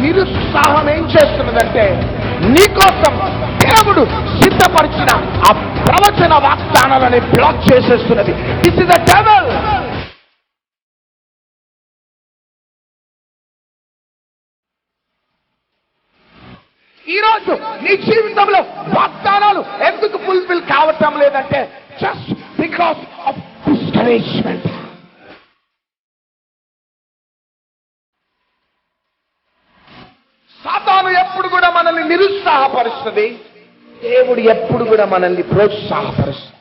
నిరుత్సాహం ఏం చేస్తున్నదంటే నీకోసం దేవుడు సిద్ధపరిచిన ఆ ప్రవచన వాగ్దానాలని బ్లాక్ చేసేస్తున్నది. This is the devil. ఈరోజు నీ జీవితంలో వాగ్దానాలు ఎందుకు ఫుల్ఫిల్ కావటం లేదంటే జస్ట్ బికాస్ ఆఫ్ డిస్కరేజ్మెంట్. సాతాను ఎప్పుడు కూడా మనల్ని నిరుత్సాహపరుస్తుంది, దేవుడు ఎప్పుడు కూడా మనల్ని ప్రోత్సాహపరుస్తుంది.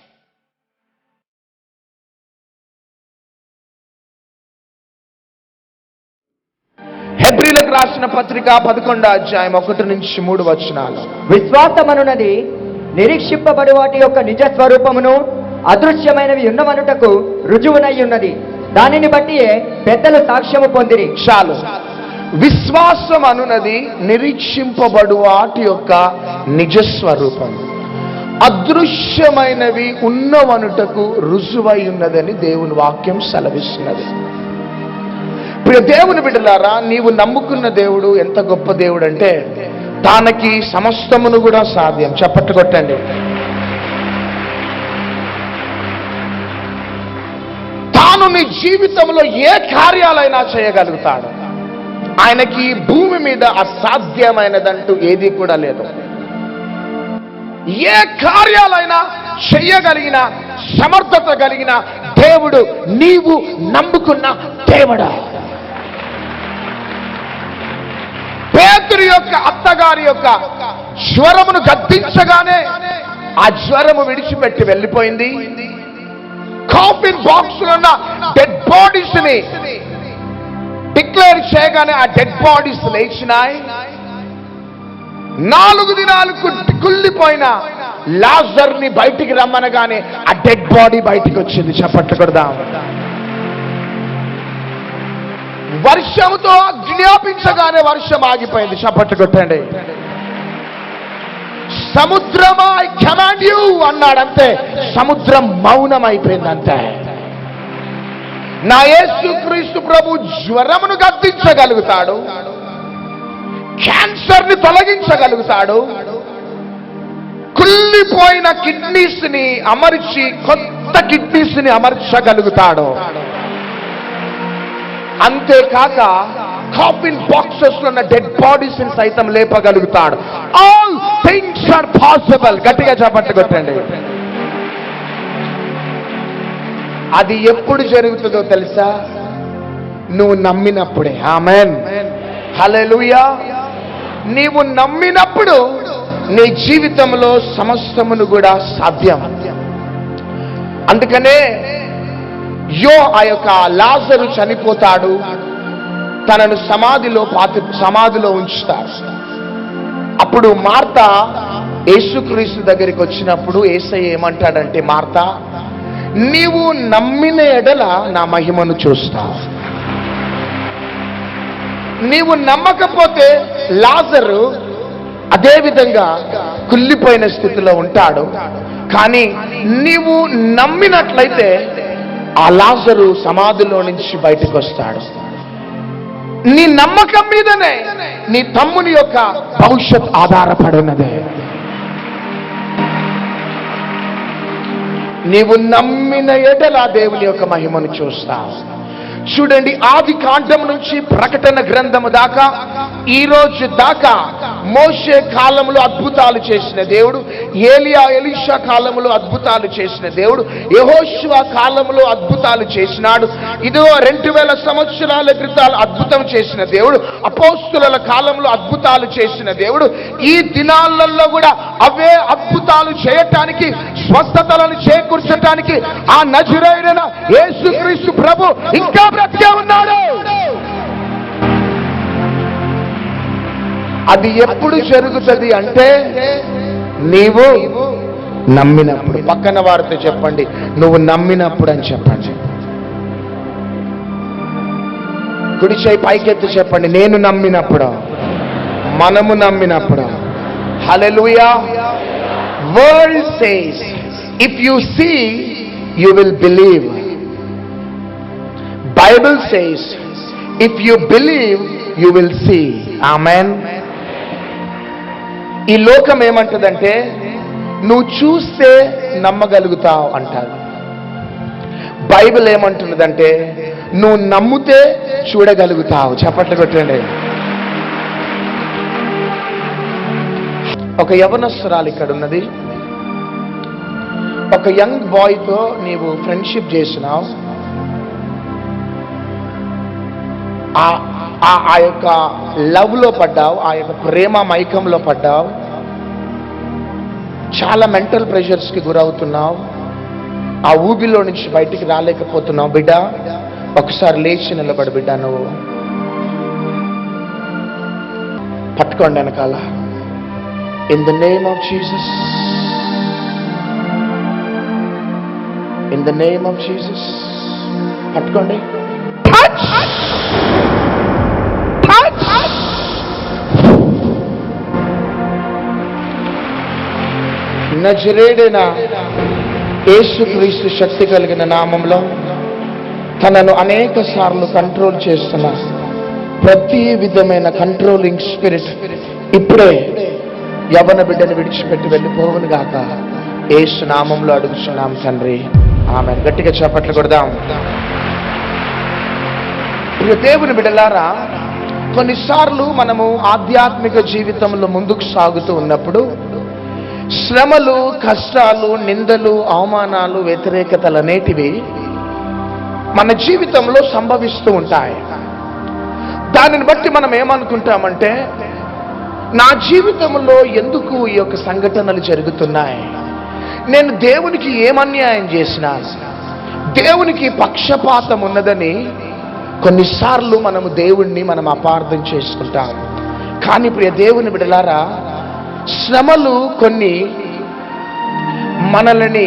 హెబ్రీలకు రాసిన పత్రిక 11వ అధ్యాయం 1-3 విశ్వాసమనున్నది నిరీక్షింపబడి వాటి యొక్క నిజ స్వరూపమును అదృశ్యమైనవి ఉన్నవనుటకు రుజువునై ఉన్నది. దానిని బట్టి పెద్దలు సాక్ష్యము పొందిరి. చాలు. విశ్వాసం అనున్నది నిరీక్షింపబడు వాటి యొక్క నిజస్వరూపం, అదృశ్యమైనవి ఉన్నవనుటకు రుజువై ఉన్నదని దేవుని వాక్యం సెలవిస్తున్నది. ఇప్పుడు దేవుని బిడ్డలారా, నీవు నమ్ముకున్న దేవుడు ఎంత గొప్ప దేవుడు అంటే తనకి సమస్తమును కూడా సాధ్యం. చప్పట్లు కొట్టండి. తాను నీ జీవితంలో ఏ కార్యాలైనా చేయగలుగుతాడు. ఆయనకి భూమి మీద అసాధ్యమైనదంటూ ఏది కూడా లేదు. ఏ కార్యాలైనా చెయ్యగలిగిన సమర్థత కలిగిన దేవుడు నీవు నమ్ముకున్న దేవుడా. పేతురు యొక్క అత్తగారి యొక్క జ్వరమును గద్దించగానే ఆ జ్వరము విడిచిపెట్టి వెళ్ళిపోయింది. కాఫిన్ బాక్స్ లో ఉన్న డెడ్ బాడీస్ ని డిక్లేర్ చేయగానే ఆ డెడ్ బాడీస్ లేచినాయి. 4 దినాలు కుళ్ళిపోయిన లాజర్ ని బయటికి రమ్మనగానే ఆ డెడ్ బాడీ బయటికి వచ్చింది. చప్పట్లు కొడదాం. వర్షంతో జ్ఞాపించగానే వర్షం ఆగిపోయింది. చప్పట్లు కొట్టండి. సముద్రమా ఐ కమాండ్ యూ అన్నాడంతే, సముద్రం మౌనం అయిపోయింది అంతే. నా యేసుక్రీస్తు ప్రభు జ్వరమును గద్దించగలుగుతాడు, క్యాన్సర్ ని తొలగించగలుగుతాడు, కుళ్ళిపోయిన కిడ్నీస్ ని అమర్చి కొత్త కిడ్నీస్ ని అమర్చగలుగుతాడు. అంతేకాక కాఫిన్ బాక్సెస్ లో ఉన్న డెడ్ బాడీస్ ని సైతం లేపగలుగుతాడు. All things are possible. గట్టిగా చప్పట్లు కొట్టండి. అది ఎప్పుడు జరుగుతుందో తెలుసా? నువ్వు నమ్మినప్పుడే. ఆమేన్, హల్లెలూయా. నీవు నమ్మినప్పుడు నీ జీవితంలో సమస్తమును కూడా సాధ్యం. అందుకనే ఆ యొక్క లాజరు చనిపోతాడు, తనను సమాధిలో ఉంచుతారు. అప్పుడు మార్త యేసుక్రీస్తు దగ్గరికి వచ్చినప్పుడు యేసయ్య ఏమంటాడంటే, మార్త, నీవు నమ్మిన ఎడల నా మహిమను చూస్తావు. నీవు నమ్మకపోతే లాజరు అదే విధంగా కుళ్ళిపోయిన స్థితిలో ఉంటాడు. కానీ నీవు నమ్మినట్లయితే ఆ లాజరు సమాధిలో నుంచి బయటకు వస్తాడు. నీ నమ్మకం మీదనే నీ తమ్ముని యొక్క భవిష్యత్ ఆధారపడినదే. నీవు నమ్మిన ఎడల దేవుని యొక్క మహిమను చూస్తావు. చూడండి, ఆది కాండం నుంచి ప్రకటన గ్రంథము దాకా, ఈ రోజు దాకా మోషే కాలంలో అద్భుతాలు చేసిన దేవుడు, ఎలీషా కాలంలో అద్భుతాలు చేసిన దేవుడు, యెహోషువ కాలంలో అద్భుతాలు చేసినాడు. ఇదో 2000 సంవత్సరాల క్రితం అద్భుతం చేసిన దేవుడు, అపోస్తుల కాలంలో అద్భుతాలు చేసిన దేవుడు ఈ దినాలలో కూడా అవే అద్భుతాలు చేయటానికి, స్వస్థతలను చేకూర్చటానికి ఆ నజరేయుడైన యేసుక్రీస్తు ప్రభు ఇంకా బ్రతికే ఉన్నాడు. అది ఎప్పుడు జరుగుతుంది అంటే నీవు నమ్మినప్పుడు. పక్కన వారితో చెప్పండి, నువ్వు నమ్మినప్పుడు అని చెప్పండి. కుడి చేయి పైకెత్తి చెప్పండి, నేను నమ్మినప్పుడు, మనము నమ్మినప్పుడు. Hallelujah. World says if you see you will believe. Bible says if you believe you will see. Amen. ఈ లోకం ఏమంటదంటే నువ్వు చూస్తే నమ్మగలుగుతావు అంటారు. బైబిల్ ఏమంటున్నదంటే నువ్వు నమ్మితే చూడగలుగుతావు. చప్పట్లు కొట్టండి. ఒక యవనస్తురాలు ఇక్కడ ఉన్నది. ఒక యంగ్ బాయ్తో నీవు ఫ్రెండ్షిప్ చేసినావు. ఆ యొక్క లవ్ లో పడ్డావు, ఆ యొక్క ప్రేమ మైకంలో పడ్డావు. చాలా మెంటల్ ప్రెషర్స్ కి గురవుతున్నావు. ఆ ఊబిలో నుంచి బయటికి రాలేకపోతున్నావు. బిడ్డ, ఒకసారి లేచి నిలబడి బిడ్డ. నువ్వు పట్టుకోండి వెనకాల. In the name of Jesus, in the name of Jesus పట్టుకోండి. నజరేయుడైన యేసుక్రీస్తు శక్తి కలిగిన నామంలో తనను అనేక సార్లు కంట్రోల్ చేస్తున్న ప్రతి విధమైన కంట్రోలింగ్ స్పిరిట్ ఇప్పుడే యవన బిడ్డను విడిచిపెట్టి వెళ్ళిపోవును గాక. యేసు నామంలో అడుగుచున్నాం తండ్రి. ఆమేన్. గట్టిగా చప్పట్లు కొడదాం. ప్రియ దేవుని బిడ్డలారా, కొన్నిసార్లు మనము ఆధ్యాత్మిక జీవితంలో ముందుకు సాగుతూ ఉన్నప్పుడు శ్రమలు, కష్టాలు, నిందలు, అవమానాలు, వ్యతిరేకతలు అనేటివి మన జీవితంలో సంభవిస్తూ ఉంటాయి. దానిని బట్టి మనం ఏమనుకుంటామంటే నా జీవితంలో ఎందుకు ఈ యొక్క సంఘటనలు జరుగుతున్నాయి, నేను దేవునికి ఏమన్యాయం చేసినాను, దేవునికి పక్షపాతం ఉన్నదని కొన్నిసార్లు మనము దేవుణ్ణి మనం అపార్థం చేసుకుంటాం. కానీ ప్రియ దేవుని బిడ్డలారా, శ్రమలు కొన్ని మనల్ని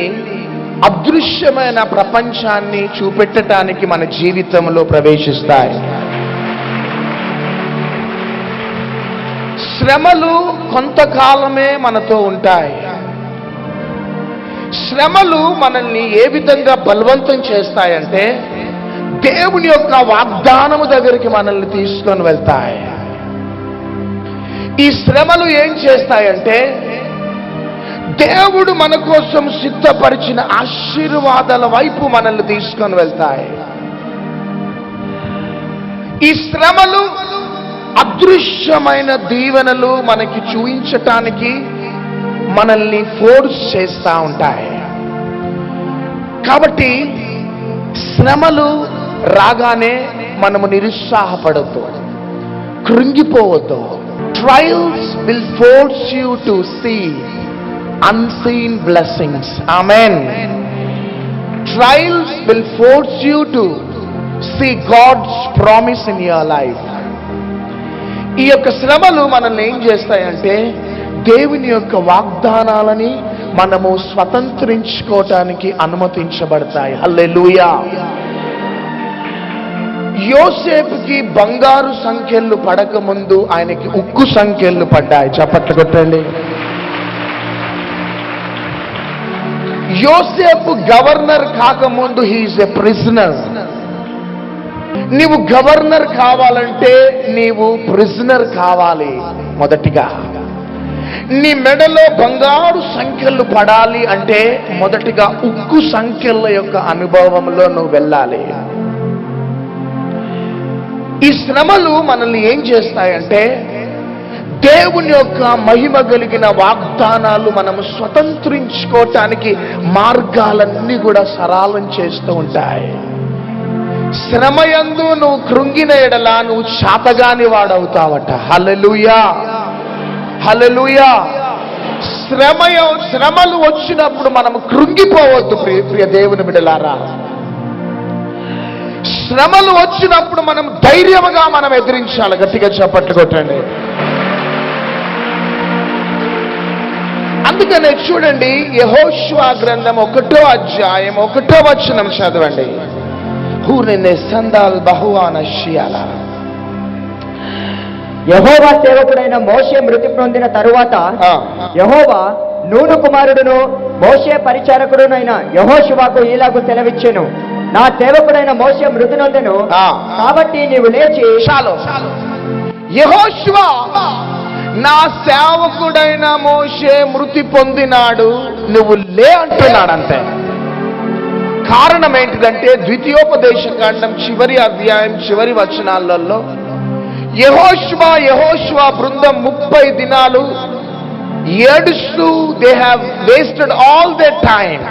అదృశ్యమైన ప్రపంచాన్ని చూపెట్టడానికి మన జీవితంలో ప్రవేశిస్తాయి. శ్రమలు కొంతకాలమే మనతో ఉంటాయి. శ్రమలు మనల్ని ఏ విధంగా బలవంతం చేస్తాయంటే దేవుని యొక్క వాగ్దానము దగ్గరికి మనల్ని తీసుకొని వెళ్తాయి. ఈ శ్రమలు ఏం చేస్తాయంటే దేవుడు మన కోసం సిద్ధపరిచిన ఆశీర్వాదాల వైపు మనల్ని తీసుకొని వెళ్తాయి. ఈ శ్రమలు అదృశ్యమైన దీవెనలు మనకి చూయించటానికి మనల్ని ఫోర్స్ చేస్తూ ఉంటాయి. కాబట్టి శ్రమలు రాగానే మనము నిరుత్సాహపడద్దు, కృంగిపోవద్దు. Trials will force you to see unseen blessings. Amen. Trials will force you to see God's promise in your life. ఈ యొక్క శ్రమలు మనల్ని ఏం చేస్తాయంటే దేవుని యొక్క వాగ్దానాలని మనము స్వతంత్రించుకోవటానికి అనుమతించబడతాయి. హల్లెలూయా. యోసేపుకి బంగారు సంఖ్యలు పడక ముందు ఆయనకి ఉక్కు సంఖ్యలు పడ్డాయి. చప్పట్లు కొట్టండి. యోసేపు గవర్నర్ కాకముందు హీఈస్ ఎ ప్రిజనర్. నీవు గవర్నర్ కావాలంటే నీవు ప్రిజనర్ కావాలి. మొదటిగా నీ మెడలో బంగారు సంఖ్యలు పడాలి అంటే మొదటిగా ఉక్కు సంఖ్యల యొక్క అనుభవంలో నువ్వు వెళ్ళాలి. ఈ శ్రమలు మనల్ని ఏం చేస్తాయంటే దేవుని యొక్క మహిమ కలిగిన వాగ్దానాలు మనము స్వతంత్రించుకోవటానికి మార్గాలన్నీ కూడా సరళం చేస్తూ ఉంటాయి. శ్రమయందు నువ్వు కృంగిన ఎడల నువ్వు శాతగాని వాడవుతావట. హల్లెలూయా, హల్లెలూయా. శ్రమలు వచ్చినప్పుడు మనము కృంగిపోవద్దు ప్రియ దేవుని బిడ్డలారా. శ్రమలు వచ్చినప్పుడు మనం ధైర్యముగా మనం ఎదిరించాలి. గట్టిగా చప్పట్లు కొట్టండి. అందుకనే చూడండి, యెహోషువ గ్రంథం 1వ అధ్యాయం 1వ వచనం చదవండి. హూరినే సందాల్ బహువాన షియాల. యెహోవా సేవకుడైన మోషే మృతి పొందిన తరువాత యెహోవా నూను కుమారుడును మోషే పరిచారకుడునైన యెహోషువకు ఈలాగు సెలవిచ్చెను, నా సేవకుడైన మోషే మృతి నొందెను, కాబట్టి నీవు లేచి చాలు యెహోషువ నా సేవకుడైన మోషే మృతి పొందినాడు, నువ్వు లే అంటున్నాడు అంతే. కారణం ఏంటిదంటే ద్వితీయోపదేశకాండం చివరి అధ్యాయం చివరి వచనాలలో యెహోషువ బృందం 30 దినాలు ఏడుస్తూ they have wasted all they time.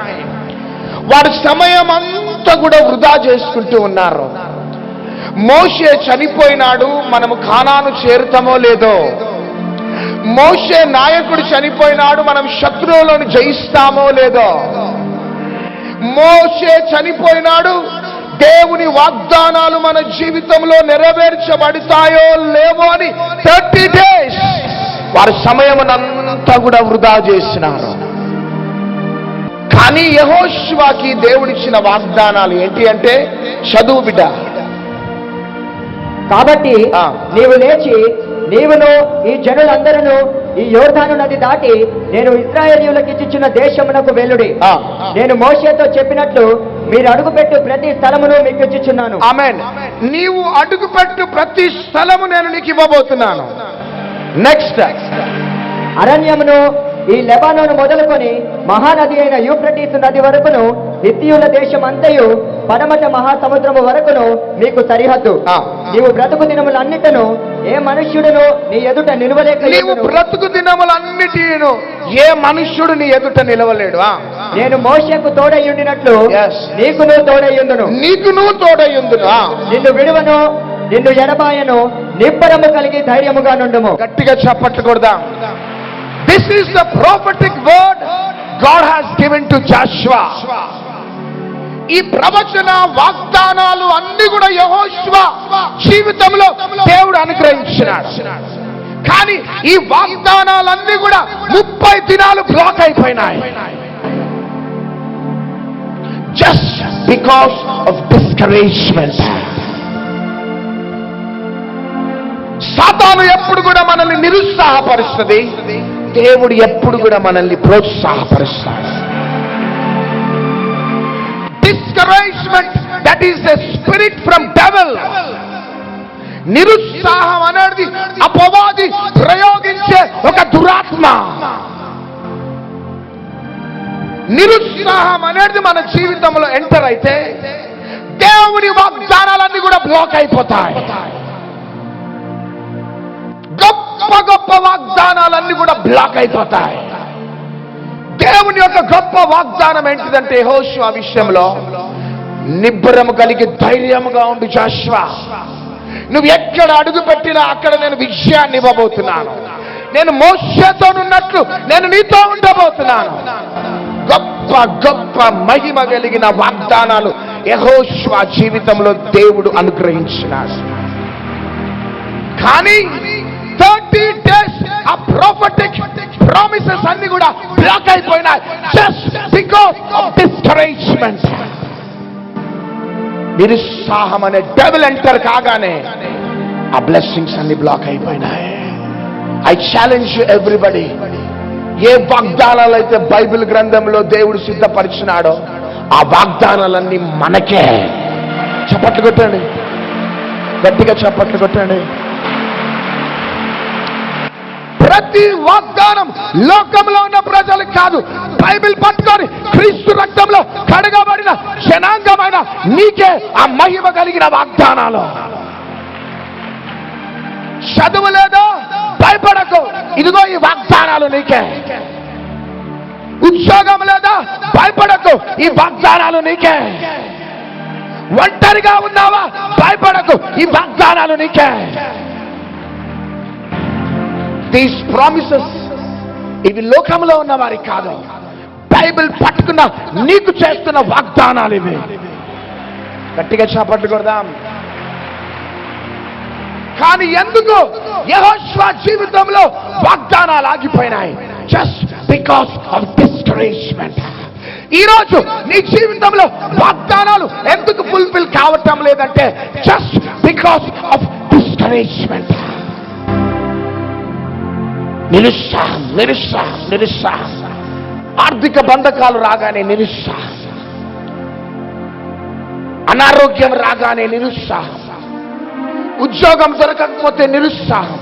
వారి సమయం అంతా కూడా వృధా చేసుకుంటూ ఉన్నారు. మోషే చనిపోయినాడు, మనము కానాను చేరుతామో లేదో. మోషే నాయకుడు చనిపోయినాడు, మనం శత్రువులను జయిస్తామో లేదో. మోషే చనిపోయినాడు, దేవుని వాగ్దానాలు మన జీవితంలో నెరవేర్చబడతాయో లేవో అని 30 days వారి సమయమునంతా కూడా వృధా చేసినారు. కానీ యెహోషువకి దేవుడిచ్చిన వాగ్దానాలు ఏంటి అంటే, చదువు బిడ్డ. కాబట్టి నీవు లేచి నీవును ఈ జనులందరూ ఈ యోర్దాను నది దాటి నేను ఇశ్రాయేలీయులకు ఇచ్చిన దేశమునకు వెళ్ళుడి. నేను మోషేతో చెప్పినట్లు మీరు అడుగుపెట్టు ప్రతి స్థలమును మీకు ఇచ్చుచున్నాను. ఆమేన్. నీవు అడుగుపెట్టు ప్రతి స్థలము నేను నీకు ఇవ్వబోతున్నాను. నెక్స్ట్, అరణ్యమును ఈ లెబానోను మొదలుకొని మహానది అయిన యూఫ్రటీసు నది వరకును హిత్తీయుల దేశం అంతయు పడమట మహాసముద్రము వరకును మీకు సరిహద్దు. నీవు బ్రతుకు దినములన్నిటను ఏ మనుష్యుడును నీ ఎదుట నిలవలేక, నీవు బ్రతుకు దినములన్నిటిను ఏ మనుష్యుడు నీ ఎదుట నిలవలేడు. నేను మోషేకు తోడయ్యుండినట్లు నీకును తోడయ్యుందును. నిన్ను విడువను, నిన్ను ఎడబాయను, నిబ్బరము కలిగి ధైర్యముగా నుండుము. గట్టిగా చప్పట్లు కొడదాం. This is the prophetic word God has given to Joshua. ఈ ప్రవచన వాగ్దానాలు అన్ని కూడా యెహోషువ జీవితంలో దేవుడు అనుగ్రహించినాడు. కానీ ఈ వాగ్దానాలన్నీ కూడా 30 దినాలు బ్లాక్ అయిపోయినాయి. Just because of discouragement. సాతాను ఎప్పుడు కూడా మనల్ని నిరుత్సాహపరుస్తుంది, దేవుడు ఎప్పుడు కూడా మనల్ని ప్రోత్సాహపరుస్తాడు. Discouragement, that is the spirit from devil. నిరుత్సాహం అనేది అపవాది ప్రయోగించే ఒక దురాత్మ. నిరుత్సాహం అనేది మన జీవితంలో ఎంటర్ అయితే దేవుని వాగ్దానాలన్నీ కూడా బ్లాక్ అయిపోతాయి. గొప్ప గొప్ప వాగ్దానాలన్నీ కూడా బ్లాక్ అయిపోతాయి. దేవుని యొక్క గొప్ప వాగ్దానం ఏంటిదంటే, యెహోషువ విషయంలో నిబ్బరము కలిగి ధైర్యముగా ఉండు జాషువా, నువ్వు ఎక్కడ అడుగు పెట్టినా అక్కడ నేను విజయాన్ని ఇవ్వబోతున్నాను. నేను మోషేతో ఉన్నట్లు నేను నీతో ఉండబోతున్నాను. గొప్ప గొప్ప మహిమ కలిగిన వాగ్దానాలు యెహోషువ జీవితంలో దేవుడు అనుగ్రహించినాడు. కానీ 30 days ఆ prophetic promises అన్ని కూడా బ్లాక్ అయిపోయినాయి. just because of discouragement. నిరుత్సాహం అనే డెవిల్ ఎంటర్ కాగానే ఆ బ్లెస్సింగ్స్ అన్ని బ్లాక్ అయిపోయినాయి. ఐ ఛాలెంజ్ ఎవ్రీబడి, ఏ వాగ్దానాలు అయితే బైబిల్ గ్రంథంలో దేవుడు సిద్ధపరిచినాడో ఆ వాగ్దానాలన్నీ మనకే. చప్పట్లు కొట్టండి, గట్టిగా చప్పట్లు కొట్టండి. ప్రతి వాగ్దానం లోకంలో ఉన్న ప్రజలకు కాదు, బైబిల్ పట్టుకొని క్రీస్తు రక్తంలో కడగబడిన జనాంగమైన నీకే ఆ మహిమ కలిగిన వాగ్దానాలు. చదువు లేదో భయపడకు, ఇదిగో ఈ వాగ్దానాలు నీకే. ఉద్యోగం లేదా భయపడకు, ఈ వాగ్దానాలు నీకే. ఒంటరిగా ఉన్నావా భయపడకు, ఈ వాగ్దానాలు నీకే. దీస్ ప్రామిసెస్ ఇవి లోకంలో ఉన్న వారికి కాదు, బైబిల్ పట్టుకున్న నీకు చేస్తున్న వాగ్దానాలు ఇవి. గట్టిగా చప్పట్లు కొడదాం. కానీ ఎందుకు యెహోషువ జీవితంలో వాగ్దానాలు ఆగిపోయినాయి? Just because of discouragement. ఈ రోజు నీ జీవితంలో వాగ్దానాలు ఎందుకు ఫుల్ఫిల్ కావటం లేదంటే జస్ట్ బికాస్ ఆఫ్ డిస్కరేజ్మెంట్. నిరుత్సాహం, నిరుత్సాహం, నిరుత్సాహం. ఆర్థిక బంధకాలు రాగానే నిరుత్సాహం, అనారోగ్యం రాగానే నిరుత్సాహం, ఉద్యోగం దొరకకపోతే నిరుత్సాహం,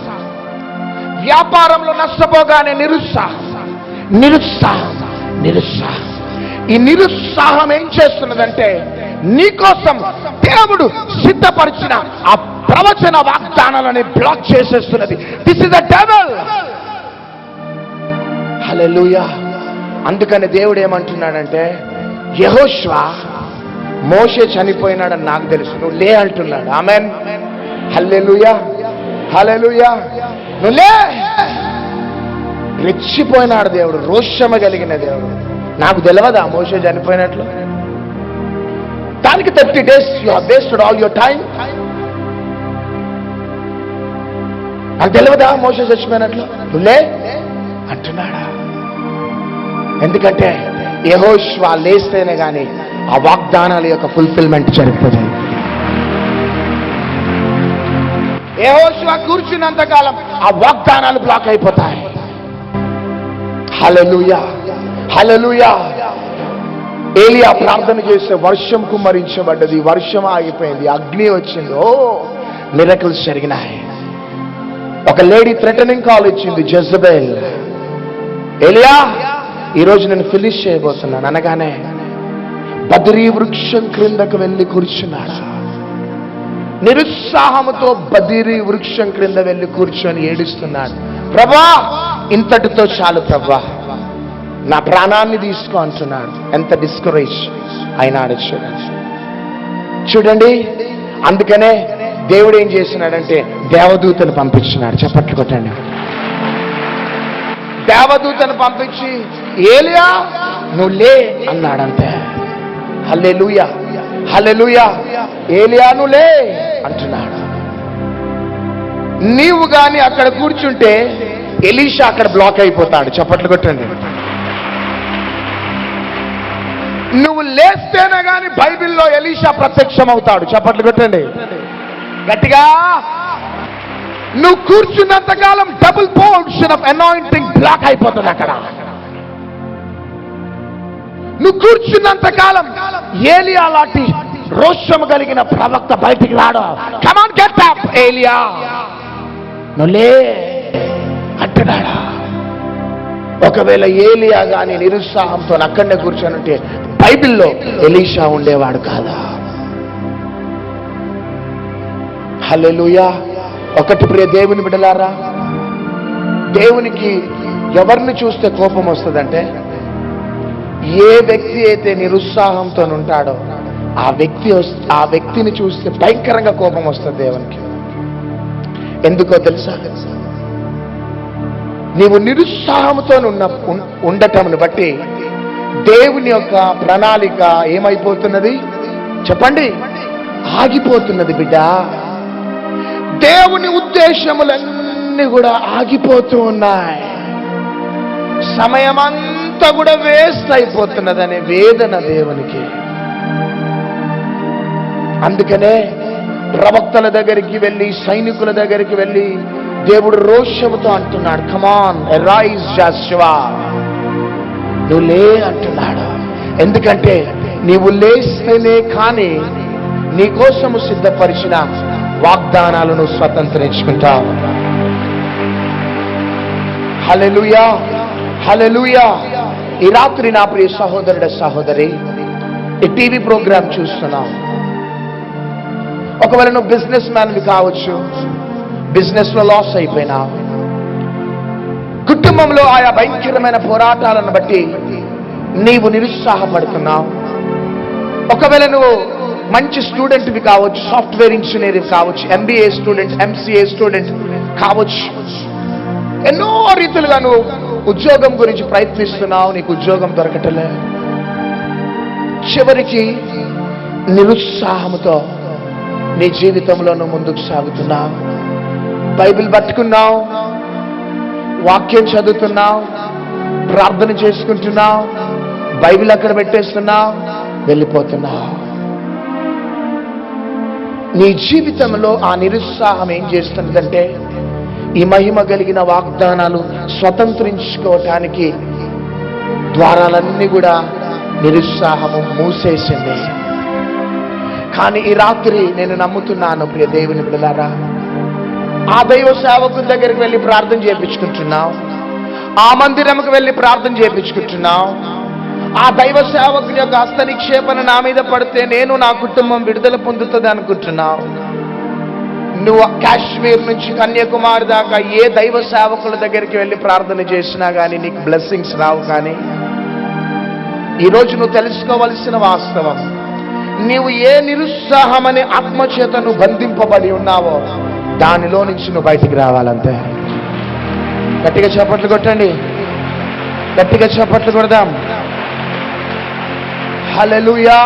వ్యాపారంలో నష్టపోగానే నిరుత్సాహం. ఈ నిరుత్సాహం ఏం చేస్తున్నదంటే నీకోసం దేవుడు సిద్ధపరిచిన ఆ ప్రవచన వాగ్దానాలని బ్లాక్ చేసేస్తున్నది. This is the devil. Hallelujah. అందుకని దేవుడు ఏమంటున్నాడంటే, యెహోషువ మోషే చనిపోయినాడని నాకు తెలుసు, నువ్వు లే అంటున్నాడు. ఆమేన్. హల్లెలూయా, హల్లెలూయా. నువ్వు లే. రెచ్చిపోయినాడు దేవుడు, రోషమ కలిగిన దేవుడు. నాకు తెలియదా మోషే చనిపోయినట్లు? దానికి 30 days you have wasted all your time. నాకు తెలియదా మోషే చచ్చిపోయినట్లు? నువ్వు లే అంటున్నాడా? ఎందుకంటే యెహోషువ లేస్తేనే గాని ఆ వాగ్దానాల యొక్క ఫుల్ఫిల్మెంట్ జరుగుతుంది. యెహోషువ కూర్చున్నంత కాలం ఆ వాగ్దానాలు బ్లాక్ అయిపోతాయి. హల్లెలూయా, హల్లెలూయా. ఏలియా ప్రార్థన చేస్తే వర్షం కుమ్మరించబడ్డది, వర్షం ఆగిపోయింది, అగ్ని వచ్చింది. ఓ మిరకల్స్ జరిగినాయి. ఒక లేడీ థ్రెటనింగ్ కాల్ ఇచ్చింది, జెజబెల్. ఏలియా ఈరోజు నేను ఫినిష్ చేయబోతున్నాను అనగానే బద్రీ వృక్షం క్రిందకు వెళ్ళి కూర్చున్నాడు. నిరుత్సాహంతో బద్రీ వృక్షం క్రింద వెళ్ళి కూర్చొని ఏడుస్తున్నాడు. ప్రభా ఇంతటితో చాలు ప్రభా, నా ప్రాణాన్ని తీసుకో అంటున్నాడు. ఎంత డిస్కరేజ్ అయినాడు చూడండి. అందుకనే దేవుడు ఏం చేస్తున్నాడంటే దేవదూతను పంపించినాడు. చప్పట్లు కొట్టండి. దేవదూతను పంపించి ఏలియా నువ్వు లే అన్నాడంతే. హల్లెలూయా, హల్లెలూయా. ఏలియా నువ్వు లే అంటున్నాడు. నీవు గాని అక్కడ కూర్చుంటే ఎలీషా అక్కడ బ్లాక్ అయిపోతాడు. చప్పట్లు కొట్టండి. నువ్వు లేస్తేనే గాని బైబిల్లో ఎలీషా ప్రత్యక్షం అవుతాడు. చప్పట్లు కొట్టండి గట్టిగా. నువ్వు కూర్చున్నంత కాలం double portion of anointing block అయిపోతుంది అక్కడ. నువ్వు కూర్చున్నంత కాలం ఏలియా లాంటి రోషం కలిగిన ప్రవక్త బయటికి రాడు. కమ్ ఆన్ గెట్ అప్ ఏలియా నువ్వు లే అంటున్నాడా. ఒకవేళ ఏలియా గాని నిరుత్సాహంతో అక్కడనే కూర్చొని బైబిల్లో ఎలీషా ఉండేవాడు కాదా? హల్లెలూయా. ఒకటి ప్రియ దేవుని బిడ్డలారా, దేవునికి ఎవరిని చూస్తే కోపం వస్తుందంటే ఏ వ్యక్తి అయితే నిరుత్సాహంతో ఉంటాడో ఆ వ్యక్తిని చూస్తే భయంకరంగా కోపం వస్తుంది దేవునికి. ఎందుకో తెలుసా? నీవు నిరుత్సాహంతో ఉండటంను బట్టి దేవుని యొక్క ప్రణాళిక ఏమైపోతున్నది చెప్పండి? ఆగిపోతున్నది బిడ్డ. దేవుని ఉద్దేశములన్నీ కూడా ఆగిపోతూ ఉన్నాయి. సమయమంతా కూడా వేస్ట్ అయిపోతున్నదనే వేదన దేవునికి. అందుకనే ప్రవక్తల దగ్గరికి వెళ్ళి, సైనికుల దగ్గరికి వెళ్ళి దేవుడు రోషముతో అంటున్నాడు, కమాన్ అరైజ్ జాషువా, నువ్వు లే అంటున్నాడు. ఎందుకంటే నీవు లేస్తేనే కానీ నీకోసము సిద్ధపరిచిన వాగ్దానాలను స్వతంత్రించుకుంటావు. హల్లెలూయా, హల్లెలూయా. ఈ రాత్రి నా ప్రియ సహోదరుడు సహోదరి, ఈ టీవీ ప్రోగ్రామ్ చూస్తున్నావు. ఒకవేళ నువ్వు బిజినెస్ మ్యాన్వి కావచ్చు, బిజినెస్ లో లాస్ అయిపోయినావు, కుటుంబంలో ఆయా భయంకరమైన పోరాటాలను బట్టి నీవు నిరుత్సాహపడుతున్నావు. ఒకవేళ నువ్వు మంచి స్టూడెంట్వి కావచ్చు, సాఫ్ట్వేర్ ఇంజనీర్ కావచ్చు, MBA స్టూడెంట్, MCA స్టూడెంట్ కావచ్చు, ఎన్నో రీతులుగా నువ్వు ఉద్యోగం గురించి ప్రయత్నిస్తున్నావు, నీకు ఉద్యోగం దొరకటలే. చివరికి నిరుత్సాహంతో నీ జీవితంలో నువ్వు ముందుకు సాగుతున్నావు. బైబిల్ పట్టుకున్నావు, వాక్యం చదువుతున్నావు, ప్రార్థన చేసుకుంటున్నావు, బైబిల్ అక్కడ పెట్టేస్తున్నావు, వెళ్ళిపోతున్నావు. నీ జీవితంలో ఆ నిరుత్సాహం ఏం చేస్తున్నదంటే ఈ మహిమ కలిగిన వాగ్దానాలు స్వతంత్రించుకోవటానికి ద్వారాలన్నీ కూడా నిరుత్సాహము మూసేసింది. కానీ ఈ రాత్రి నేను నమ్ముతున్నాను ప్రియ దేవుని బిడ్డలారా, ఆ దైవ సేవకుని దగ్గరికి వెళ్ళి ప్రార్థన చేయించుకుంటున్నావు, ఆ మందిరంకి వెళ్ళి ప్రార్థన చేయించుకుంటున్నావు. ఆ దైవ సేవకుని యొక్క హస్త నిక్షేపణ నా మీద పడితే నేను నా కుటుంబం విడుదల పొందుతుంది అనుకుంటున్నావు. నువ్వు కాశ్మీర్ నుంచి కన్యాకుమారి దాకా ఏ దైవ సేవకుల దగ్గరికి వెళ్ళి ప్రార్థన చేసినా కానీ నీకు బ్లెస్సింగ్స్ రావు. కానీ ఈరోజు నువ్వు తెలుసుకోవలసిన వాస్తవం, నీవు ఏ నిరుత్సాహమనే ఆత్మచేత నువ్వు బంధింపబడి ఉన్నావో దానిలో నుంచి నువ్వు బయటికి రావాలంతే. గట్టిగా చప్పట్లు కొట్టండి, గట్టిగా చప్పట్లు కొడదాం. హల్లెలూయా.